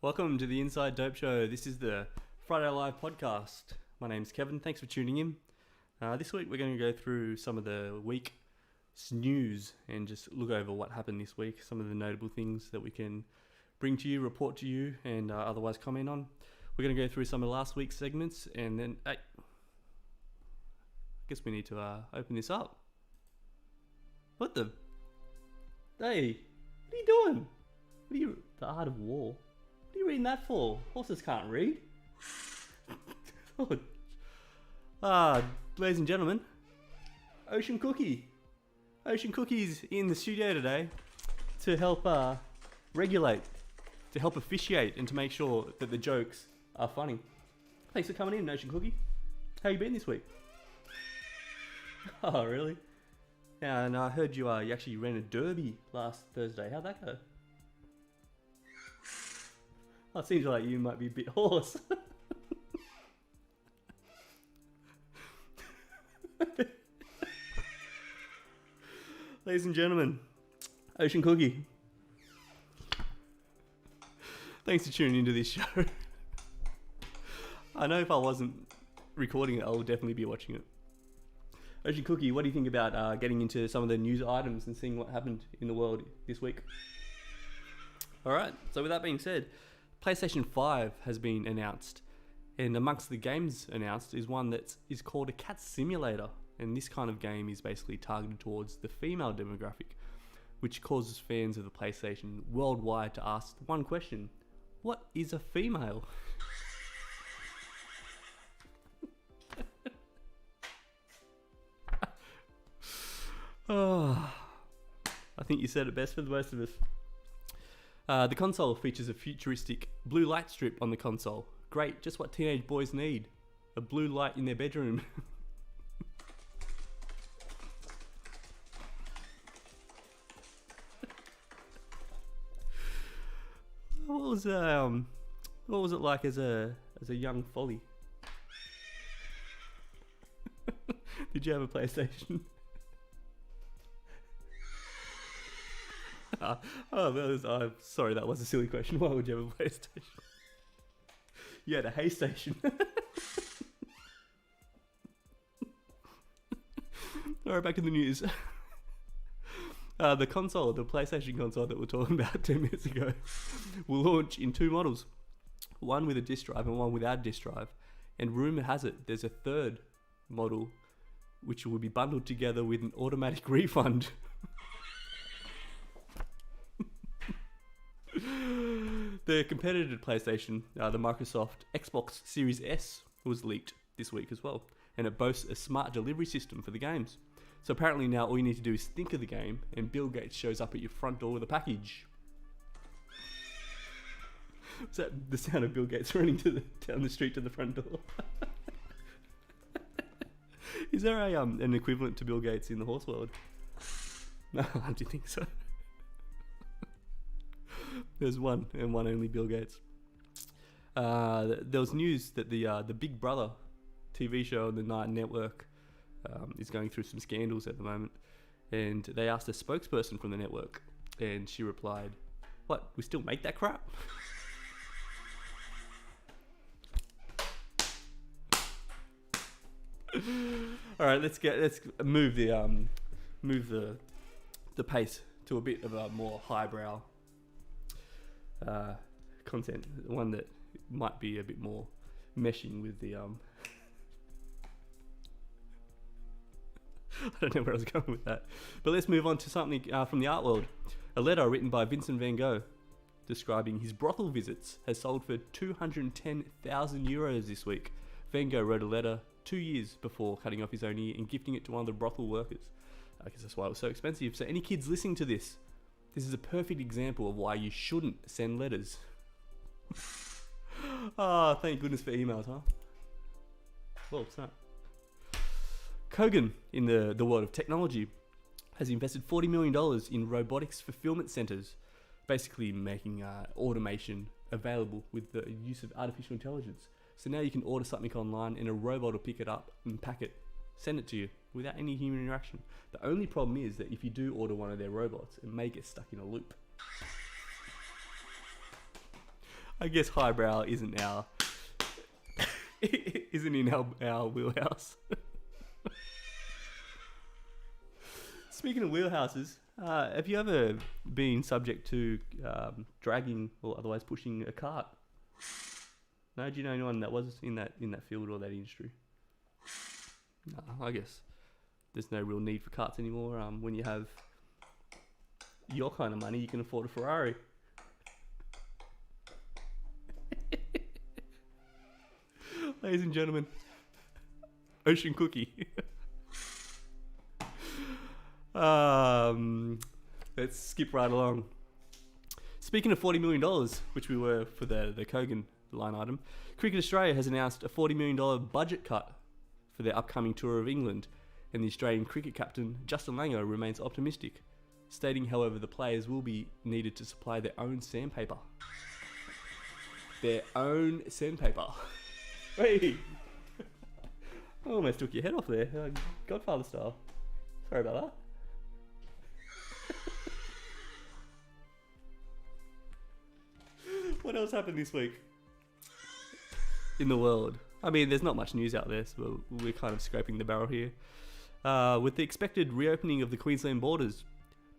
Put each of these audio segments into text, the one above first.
Welcome to the Inside Dope Show. This is the Friday Live podcast. My name's Kevin. Thanks for tuning in. This week we're going to go through some of the week's news and just look over what happened this week, some of the notable things that we can bring to you, report to you, and otherwise comment on. We're going to go through some of last week's segments, and then I guess we need to open this up. What the? Hey, what are you doing? The Art of War? What are you reading that for? Horses can't read. Ladies and gentlemen, Ocean Cookie. Ocean Cookie's in the studio today to help regulate, to help officiate, and to make sure that the jokes are funny. Thanks for coming in, Ocean Cookie. How you been this week? Oh, really? Yeah, and I heard you actually ran a derby last Thursday. How'd that go? Oh, it seems like you might be a bit hoarse. Ladies and gentlemen, Ocean Cookie. Thanks for tuning into this show. I know if I wasn't recording it, I would definitely be watching it. Ocean Cookie, what do you think about getting into some of the news items and seeing what happened in the world this week? Alright, so with that being said, PlayStation 5 has been announced. And amongst the games announced is one that is called a cat simulator. And this kind of game is basically targeted towards the female demographic, which causes fans of the PlayStation worldwide to ask one question: what is a female? Oh, I think you said it best for the most of us. The console features a futuristic blue light strip on the console. Great, just what teenage boys need. A blue light in their bedroom. What was it like as a young folly? Did you have a PlayStation? Sorry, that was a silly question. Why would you have a PlayStation? You had a hay station. Alright, back in the news. The PlayStation console that we were talking about 10 minutes ago, will launch in two models. One with a disc drive and one without a disc drive. And rumour has it there's a third model which will be bundled together with an automatic refund. The competitor to PlayStation, the Microsoft Xbox Series S, was leaked this week as well. And it boasts a smart delivery system for the games. So apparently now all you need to do is think of the game and Bill Gates shows up at your front door with a package. Is that the sound of Bill Gates running down the street to the front door? Is there an equivalent to Bill Gates in the horse world? No, I don't think so. There's one, and one only, Bill Gates. There was news that the Big Brother TV show on the Night Network is going through some scandals at the moment, and they asked a spokesperson from the network, and she replied, "What? We still make that crap?" All right, let's move the pace to a bit of a more highbrow content, one that might be a bit more meshing with the I don't know where I was going with that, but let's move on to something from the art world. A letter written by Vincent van Gogh describing his brothel visits has sold for €210,000 this week. Van Gogh wrote a letter 2 years before cutting off his own ear and gifting it to one of the brothel workers. I guess that's why it was so expensive. So any kids listening to this is a perfect example of why you shouldn't send letters. Thank goodness for emails, huh? Well, it's not. Kogan, in the world of technology, has invested $40 million in robotics fulfillment centers, basically making automation available with the use of artificial intelligence. So now you can order something online and a robot will pick it up and pack it, send it to you without any human interaction. The only problem is that if you do order one of their robots, it may get stuck in a loop. I guess highbrow isn't in our wheelhouse. Speaking of wheelhouses, have you ever been subject to dragging or otherwise pushing a cart? No, do you know anyone that was in that field or that industry? No, I guess there's no real need for carts anymore. When you have your kind of money, you can afford a Ferrari. Ladies and gentlemen, Ocean Cookie. Let's skip right along. Speaking of $40 million, which we were for the Kogan line item, Cricket Australia has announced a $40 million budget cut for their upcoming tour of England, and the Australian cricket captain Justin Langer remains optimistic, stating, however, the players will be needed to supply their own sandpaper. Their own sandpaper. Hey! I almost took your head off there, Godfather style. Sorry about that. What else happened this week in the world? I mean, there's not much news out there, so we're kind of scraping the barrel here. With the expected reopening of the Queensland borders,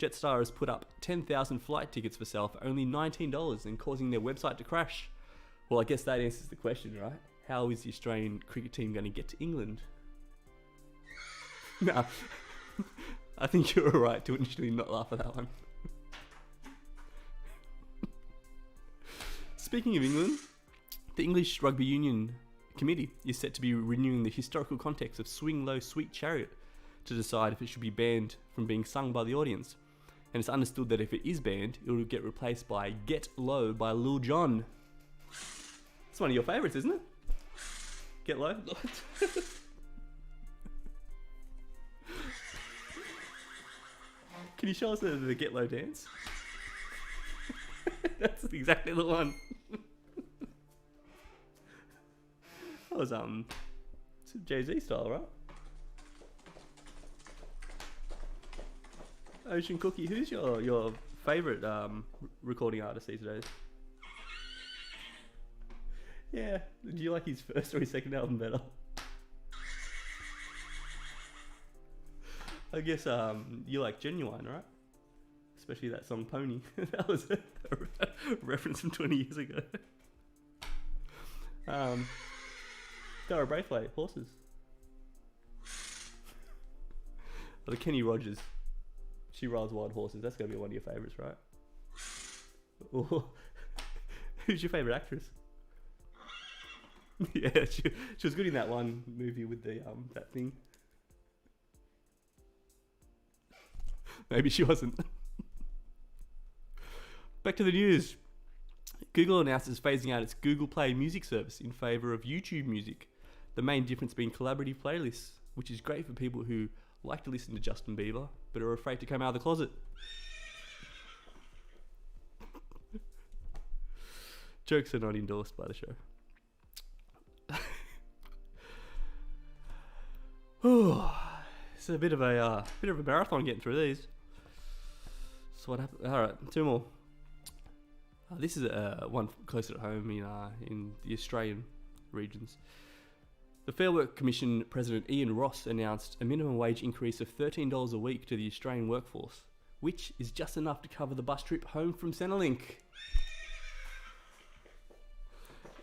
Jetstar has put up 10,000 flight tickets for sale for only $19 and causing their website to crash. Well, I guess that answers the question, right? How is the Australian cricket team going to get to England? Nah, I think you were right to initially not laugh at that one. Speaking of England, the English Rugby Union Committee is set to be renewing the historical context of Swing Low Sweet Chariot to decide if it should be banned from being sung by the audience. And it's understood that if it is banned, it will get replaced by Get Low by Lil Jon. It's one of your favourites, isn't it? Get Low? Can you show us the Get Low dance? That's exactly the one. That was Jay-Z style, right? Ocean Cookie, who's your favourite recording artist these days? Yeah, do you like his first or his second album better? I guess you like Genuine, right? Especially that song Pony. That was a reference from 20 years ago. Dara Braithwaite, Horses. Or the Kenny Rogers, She Rides Wild Horses. That's going to be one of your favourites, right? Or, who's your favourite actress? Yeah, she was good in that one movie with the that thing. Maybe she wasn't. Back to the news. Google announces phasing out its Google Play music service in favour of YouTube Music. The main difference being collaborative playlists, which is great for people who like to listen to Justin Bieber, but are afraid to come out of the closet. Jokes are not endorsed by the show. It's a bit of a marathon getting through these. So what happened? All right, two more. This is one closer to home in the Australian regions. The Fair Work Commission President Ian Ross announced a minimum wage increase of $13 a week to the Australian workforce, which is just enough to cover the bus trip home from Centrelink.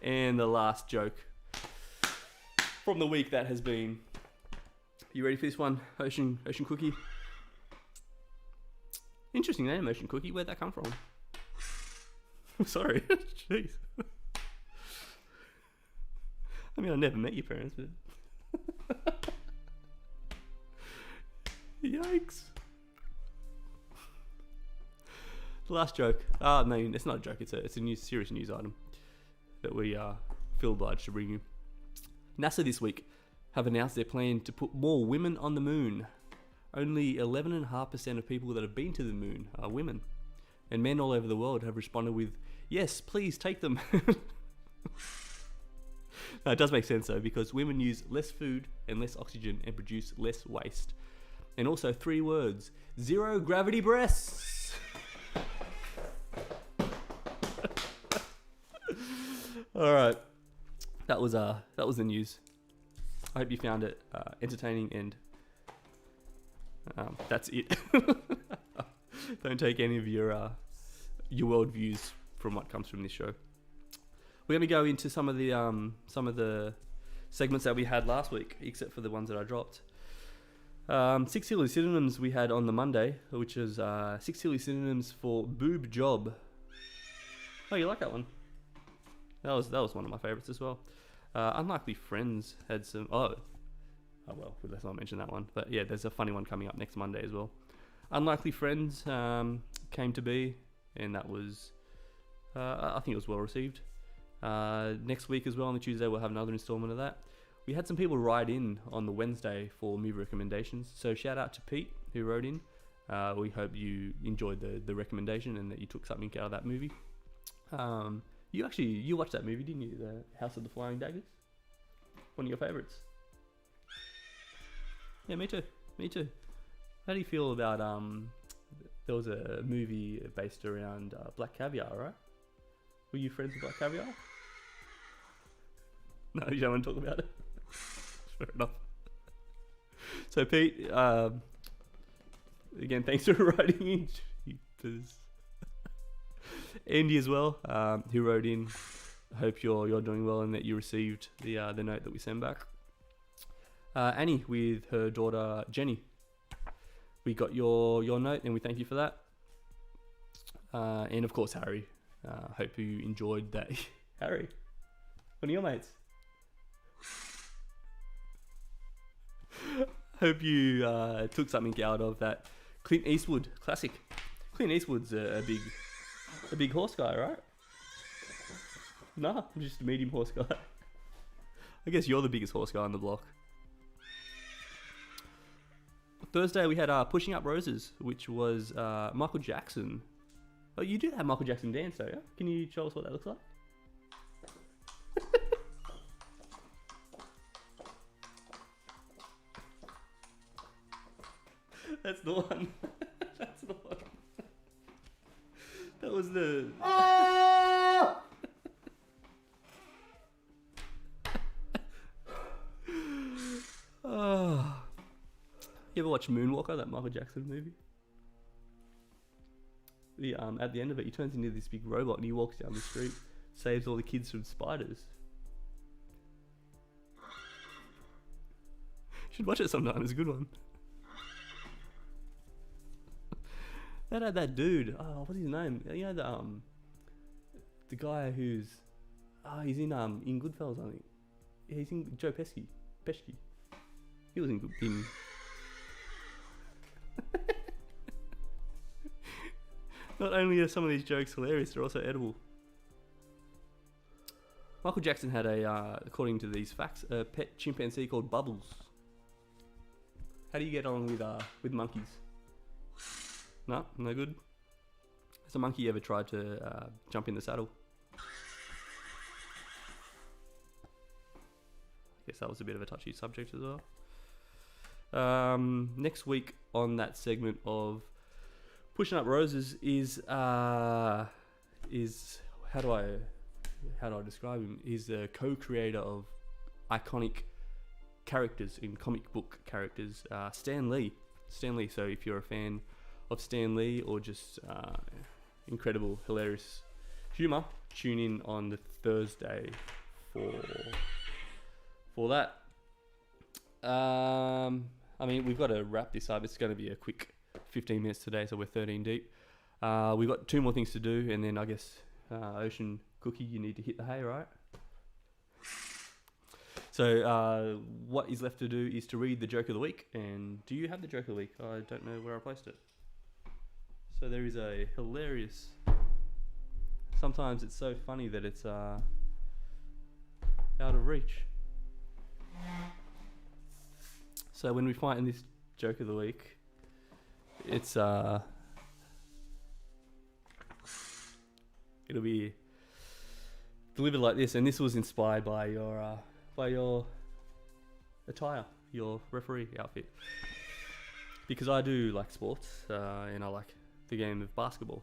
And the last joke from the week that has been. You ready for this one, Ocean Cookie? Interesting name, Ocean Cookie. Where'd that come from? Sorry. Jeez. I mean, I never met your parents, but... Yikes. The last joke. No, it's not a joke. It's a serious news item that we feel obliged to bring you. NASA this week have announced their plan to put more women on the moon. Only 11.5% of people that have been to the moon are women. And men all over the world have responded with, yes, please take them. No, it does make sense though, because women use less food and less oxygen and produce less waste. And also 3 words, 0 gravity breasts. All right, that was the news. I hope you found it entertaining, and that's it. Don't take any of your world views from what comes from this show. We're gonna go into some of the segments that we had last week, except for the ones that I dropped. 6 silly synonyms we had on the Monday, which is 6 silly synonyms for boob job. Oh, you like that one? That was one of my favorites as well. Unlikely Friends had some. Oh well, let's not mention that one. But yeah, there's a funny one coming up next Monday as well. Unlikely Friends came to be, and that was I think it was well received. Next week as well, on the Tuesday, we'll have another installment of that. We had some people write in on the Wednesday for movie recommendations, so shout out to Pete who wrote in. We hope you enjoyed the recommendation and that you took something out of that movie. You watched that movie, didn't you? The House of the Flying Daggers? One of your favourites. Yeah, me too. How do you feel about there was a movie based around Black Caviar, right? Were you friends with Black Caviar? No, you don't want to talk about it? Fair enough. So Pete, again, thanks for writing in. Andy as well, who wrote in. Hope you're doing well and that you received the note that we sent back. Annie with her daughter Jenny. We got your note and we thank you for that. And of course Harry. Hope you enjoyed that. Harry, one of your mates. Hope you took something out of that Clint Eastwood classic. Clint Eastwood's a big horse guy, right? Nah, I'm just a medium horse guy. I guess you're the biggest horse guy on the block. Thursday we had Pushing Up Roses, which was Michael Jackson. Oh, you do have Michael Jackson dance, though, yeah? Can you show us what that looks like? That's the one. That's the one. That was the... Oh. You ever watch Moonwalker, that Michael Jackson movie? At the end of it, he turns into this big robot and he walks down the street, saves all the kids from spiders. You should watch it sometime, it's a good one. That had that dude, what's his name? You know, the guy who's, he's in Goodfellas, I think. Yeah, he's in Joe Pesci. He was in Not only are some of these jokes hilarious, they're also edible. Michael Jackson had according to these facts, a pet chimpanzee called Bubbles. How do you get on with monkeys? No good? Has a monkey ever tried to jump in the saddle? I guess that was a bit of a touchy subject as well. Next week on that segment of Pushing Up Roses is how do I describe him? He's the co-creator of iconic characters in comic book characters, Stan Lee. So if you're a fan of Stan Lee or just incredible, hilarious humor, tune in on the Thursday for that. I mean, we've got to wrap this up. It's going to be a quick 15 minutes today, so we're 13 deep. We've got 2 more things to do, and then I guess Ocean Cookie, you need to hit the hay, right? So what is left to do is to read the joke of the week. And do you have the joke of the week? I don't know where I placed it. So there is a hilarious... Sometimes it's so funny that it's out of reach. So when we find this joke of the week, it's it'll be delivered like this, and this was inspired by your attire, your referee outfit, because I do like sports and I like the game of basketball.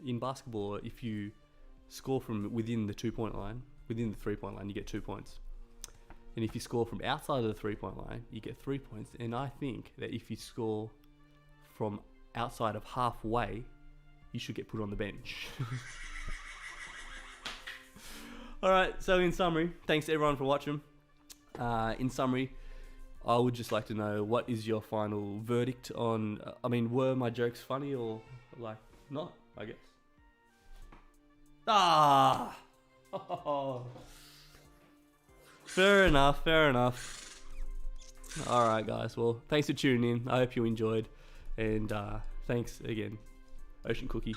In basketball, if you score from within the 2-point line, within the 3-point line, you get 2 points. And if you score from outside of the 3-point line, you get 3 points. And I think that if you score from outside of halfway, you should get put on the bench. All right, so in summary, thanks to everyone for watching. In summary, I would just like to know, what is your final verdict on, were my jokes funny or like not, I guess? Ah! Fair enough. All right, guys. Well, thanks for tuning in. I hope you enjoyed. And thanks again, Ocean Cookie.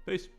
Peace.